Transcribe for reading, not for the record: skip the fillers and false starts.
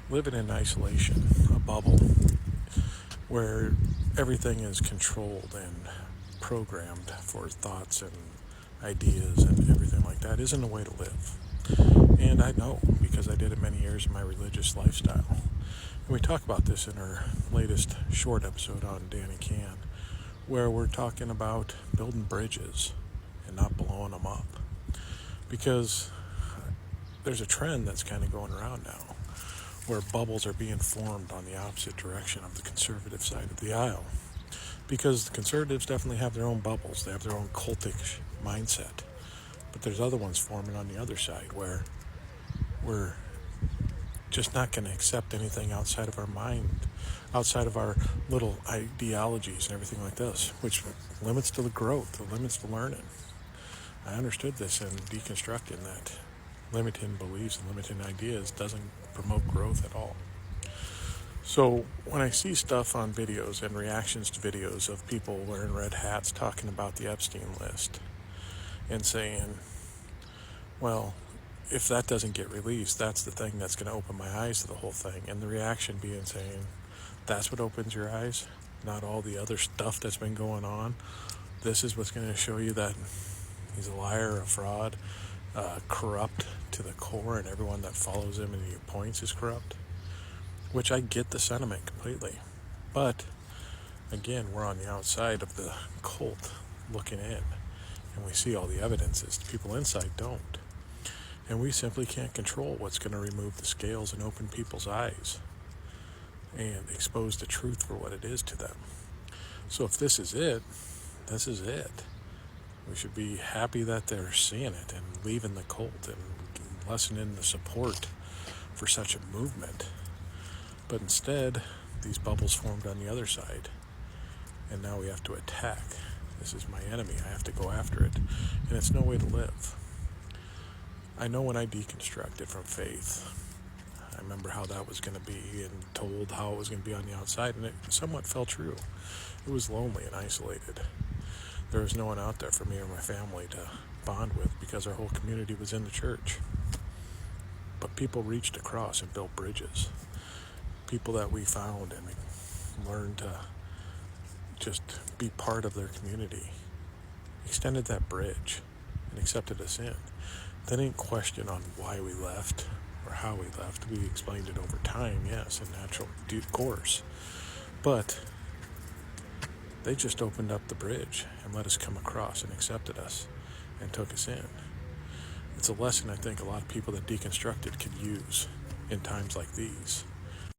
living in isolation, a bubble, where everything is controlled and programmed for thoughts and ideas and everything like that isn't a way to live. And I know because I did it many years in my religious lifestyle. And we talk about this in our latest short episode on Danny Can, where we're talking about building bridges and not blowing them up. Because there's a trend that's kind of going around now where bubbles are being formed on the opposite direction of the conservative side of the aisle. Because the conservatives definitely have their own bubbles, they have their own cultish mindset. But there's other ones forming on the other side where we're just not going to accept anything outside of our mind, outside of our little ideologies and everything like this, which limits the growth, limits the learning. I understood this in deconstructing that limiting beliefs and limiting ideas doesn't promote growth at all. So when I see stuff on videos and reactions to videos of people wearing red hats talking about the Epstein list and saying, well, if that doesn't get released, that's the thing that's going to open my eyes to the whole thing. And the reaction being saying, that's what opens your eyes, not all the other stuff that's been going on. This is what's going to show you that he's a liar, a fraud, corrupt to the core, and everyone that follows him and he appoints is corrupt. Which I get the sentiment completely. But, again, we're on the outside of the cult looking in. And we see all the evidences. The people inside don't. And we simply can't control what's going to remove the scales and open people's eyes and expose the truth for what it is to them. So if this is it, this is it. We should be happy that they're seeing it and leaving the cult and lessening the support for such a movement. But instead, these bubbles formed on the other side. And now we have to attack. This is my enemy. I have to go after it. And it's no way to live. I know when I deconstructed from faith, I remember how that was going to be and told how it was going to be on the outside, and it somewhat fell true. It was lonely and isolated. There was no one out there for me or my family to bond with because our whole community was in the church. But people reached across and built bridges. People that we found and learned to just be part of their community extended that bridge and accepted us in. They didn't question on why we left or how we left. We explained it over time, yes, in natural due course. But they just opened up the bridge and let us come across and accepted us and took us in. It's a lesson I think a lot of people that deconstructed could use in times like these.